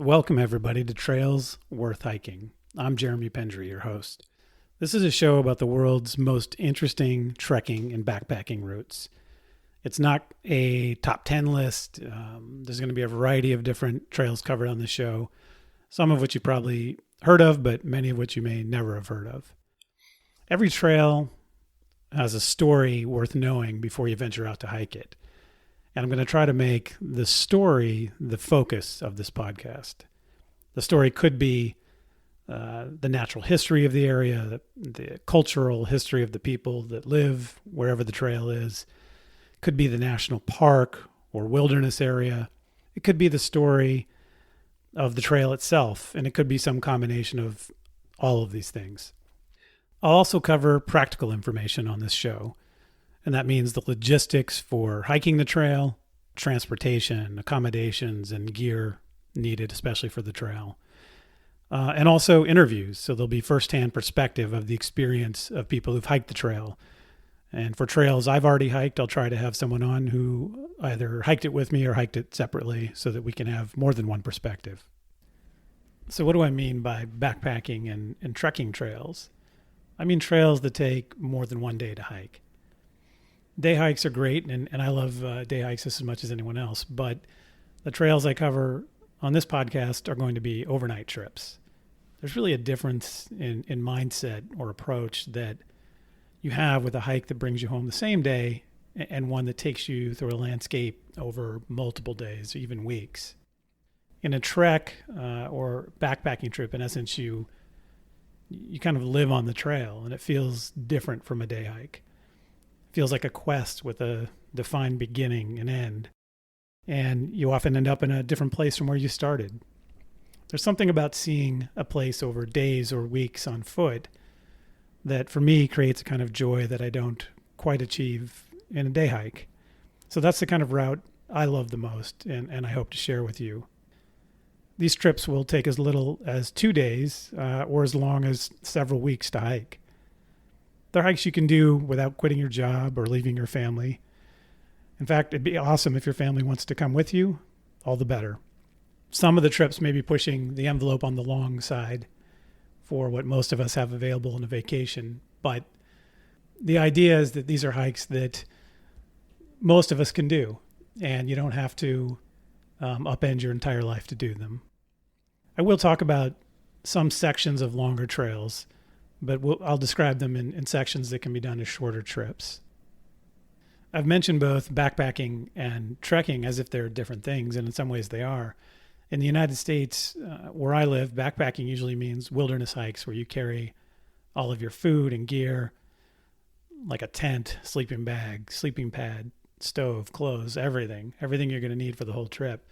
Welcome, everybody, to Trails Worth Hiking. I'm Jeremy Pendry, your host. This is a show about the world's most interesting trekking and backpacking routes. It's not a top 10 list. There's going to be a variety of different trails covered on the show, some of which you probably heard of, but many of which you may never have heard of. Every trail has a story worth knowing before you venture out to hike it. And I'm going to try to make the story the focus of this podcast. The story could be the natural history of the area, the cultural history of the people that live wherever the trail is. It could be the national park or wilderness area. It could be the story of the trail itself, and it could be some combination of all of these things. I'll also cover practical information on this show. And that means the logistics for hiking the trail, transportation, accommodations, and gear needed, especially for the trail. And also interviews. So there'll be firsthand perspective of the experience of people who've hiked the trail. And for trails I've already hiked, I'll try to have someone on who either hiked it with me or hiked it separately so that we can have more than one perspective. So what do I mean by backpacking and trekking trails? I mean trails that take more than one day to hike. Day hikes are great, and I love day hikes just as much as anyone else, but the trails I cover on this podcast are going to be overnight trips. There's really a difference in mindset or approach that you have with a hike that brings you home the same day and one that takes you through a landscape over multiple days, even weeks. In a trek or backpacking trip, in essence, you kind of live on the trail, and it feels different from a day hike. Feels like a quest with a defined beginning and end. And you often end up in a different place from where you started. There's something about seeing a place over days or weeks on foot that for me creates a kind of joy that I don't quite achieve in a day hike. So that's the kind of route I love the most and I hope to share with you. These trips will take as little as 2 days or as long as several weeks to hike. They're hikes you can do without quitting your job or leaving your family. In fact, it'd be awesome if your family wants to come with you, all the better. Some of the trips may be pushing the envelope on the long side for what most of us have available in a vacation, but the idea is that these are hikes that most of us can do, and you don't have to upend your entire life to do them. I will talk about some sections of longer trails, but I'll describe them in sections that can be done as shorter trips. I've mentioned both backpacking and trekking as if they're different things, and in some ways they are. In the United States, where I live, backpacking usually means wilderness hikes where you carry all of your food and gear, like a tent, sleeping bag, sleeping pad, stove, clothes, everything you're going to need for the whole trip.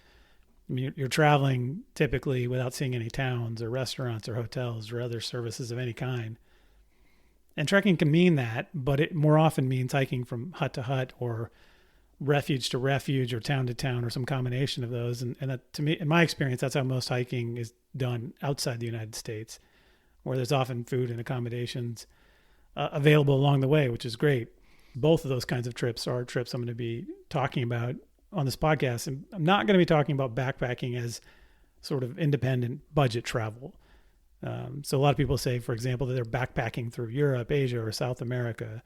I mean, you're traveling typically without seeing any towns or restaurants or hotels or other services of any kind. And trekking can mean that, but it more often means hiking from hut to hut or refuge to refuge or town to town or some combination of those. And that, to me, in my experience, that's how most hiking is done outside the United States, where there's often food and accommodations available along the way, which is great. Both of those kinds of trips are trips I'm going to be talking about on this podcast. And I'm not going to be talking about backpacking as sort of independent budget travel. So a lot of people say, for example, that they're backpacking through Europe, Asia, or South America.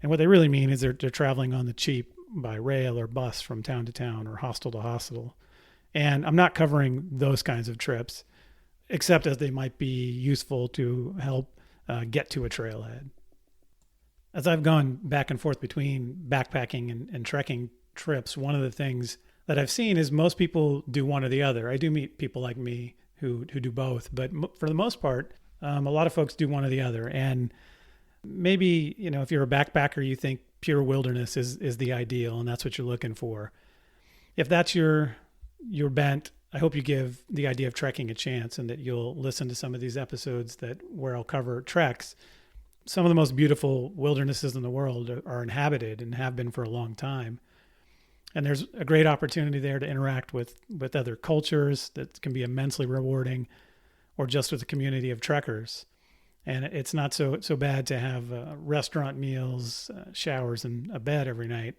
And what they really mean is they're traveling on the cheap by rail or bus from town to town or hostel to hostel. And I'm not covering those kinds of trips, except as they might be useful to help get to a trailhead. As I've gone back and forth between backpacking and trekking trips, one of the things that I've seen is most people do one or the other. I do meet people like me who do both, but for the most part, a lot of folks do one or the other. And maybe, if you're a backpacker, you think pure wilderness is the ideal, and that's what you're looking for. If that's your bent, I hope you give the idea of trekking a chance and that you'll listen to some of these episodes where I'll cover treks. Some of the most beautiful wildernesses in the world are inhabited and have been for a long time. And there's a great opportunity there to interact with other cultures that can be immensely rewarding, or just with a community of trekkers. And it's not so bad to have restaurant meals, showers, and a bed every night.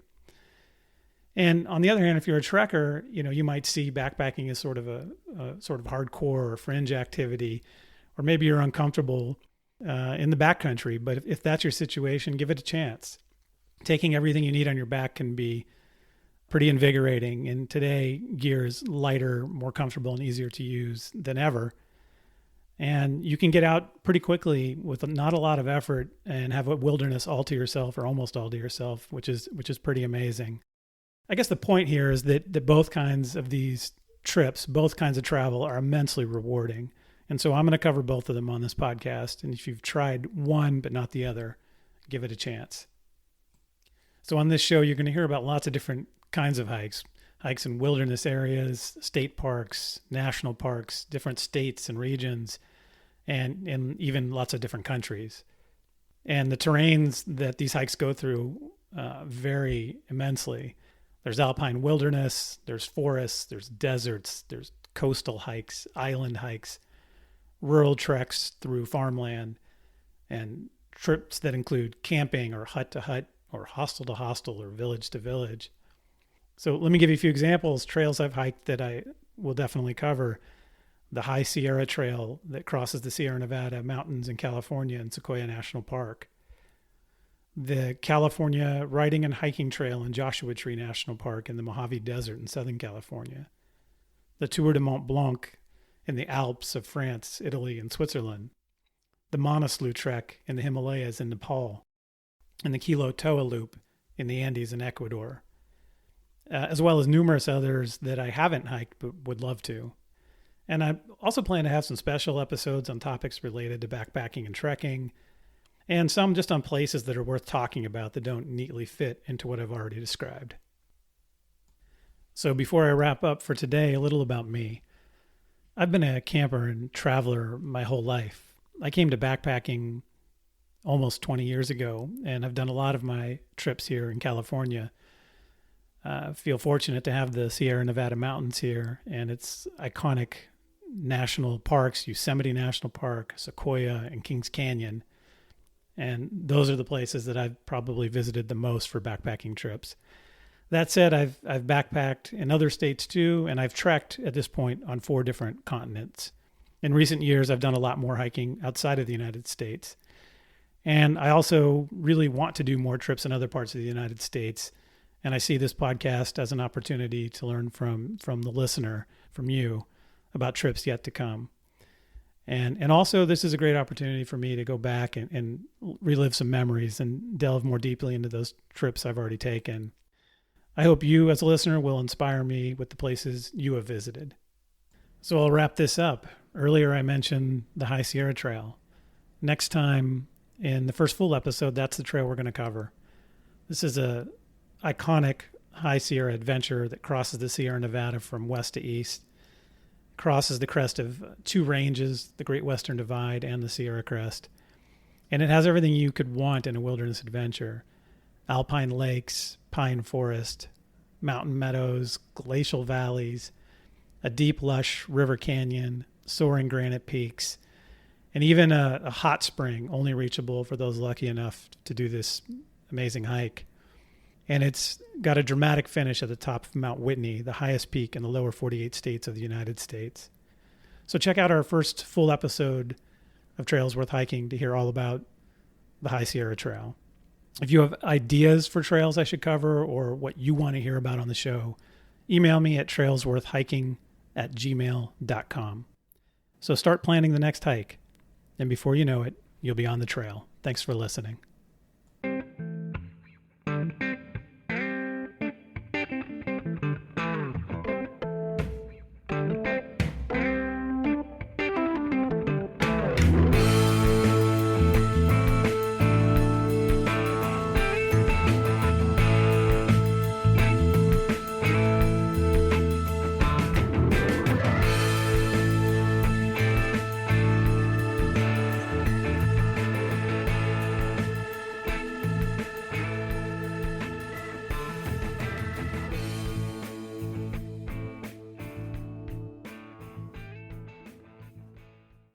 And on the other hand, if you're a trekker, you might see backpacking as sort of a sort of hardcore or fringe activity, or maybe you're uncomfortable in the backcountry. But if that's your situation, give it a chance. Taking everything you need on your back can be pretty invigorating. And today, gear is lighter, more comfortable, and easier to use than ever. And you can get out pretty quickly with not a lot of effort and have a wilderness all to yourself, or almost all to yourself, which is pretty amazing. I guess the point here is that both kinds of these trips, both kinds of travel, are immensely rewarding. And so I'm going to cover both of them on this podcast. And if you've tried one but not the other, give it a chance. So on this show, you're going to hear about lots of different kinds of hikes in wilderness areas, state parks, national parks, different states and regions, and even lots of different countries. And the terrains that these hikes go through vary immensely. There's alpine wilderness, there's forests, there's deserts, there's coastal hikes, island hikes, rural treks through farmland, and trips that include camping or hut to hut or hostel to hostel or village to village. So let me give you a few examples, trails I've hiked that I will definitely cover. The High Sierra Trail that crosses the Sierra Nevada mountains in California in Sequoia National Park. The California Riding and Hiking Trail in Joshua Tree National Park in the Mojave Desert in Southern California. The Tour de Mont Blanc in the Alps of France, Italy, and Switzerland. The Manaslu Trek in the Himalayas in Nepal. And the Kilo Toa Loop in the Andes in Ecuador. As well as numerous others that I haven't hiked but would love to. And I also plan to have some special episodes on topics related to backpacking and trekking, and some just on places that are worth talking about that don't neatly fit into what I've already described. So before I wrap up for today, a little about me. I've been a camper and traveler my whole life. I came to backpacking almost 20 years ago, and I've done a lot of my trips here in California. I feel fortunate to have the Sierra Nevada mountains here and its iconic national parks, Yosemite National Park, Sequoia, and Kings Canyon. And those are the places that I've probably visited the most for backpacking trips. That said, I've backpacked in other states too, and I've trekked at this point on 4 different continents. In recent years, I've done a lot more hiking outside of the United States. And I also really want to do more trips in other parts of the United States. And I see this podcast as an opportunity to learn from the listener, from you, about trips yet to come. And also, this is a great opportunity for me to go back and relive some memories and delve more deeply into those trips I've already taken. I hope you, as a listener, will inspire me with the places you have visited. So I'll wrap this up. Earlier, I mentioned the High Sierra Trail. Next time, in the first full episode, that's the trail we're going to cover. This is a iconic High Sierra adventure that crosses the Sierra Nevada from west to east, crosses the crest of 2 ranges, the Great Western Divide and the Sierra Crest. And it has everything you could want in a wilderness adventure. Alpine lakes, pine forest, mountain meadows, glacial valleys, a deep, lush river canyon, soaring granite peaks, and even a hot spring only reachable for those lucky enough to do this amazing hike. And it's got a dramatic finish at the top of Mount Whitney, the highest peak in the lower 48 states of the United States. So check out our first full episode of Trails Worth Hiking to hear all about the High Sierra Trail. If you have ideas for trails I should cover or what you want to hear about on the show, email me at trailsworthhiking@gmail.com. So start planning the next hike, and before you know it, you'll be on the trail. Thanks for listening.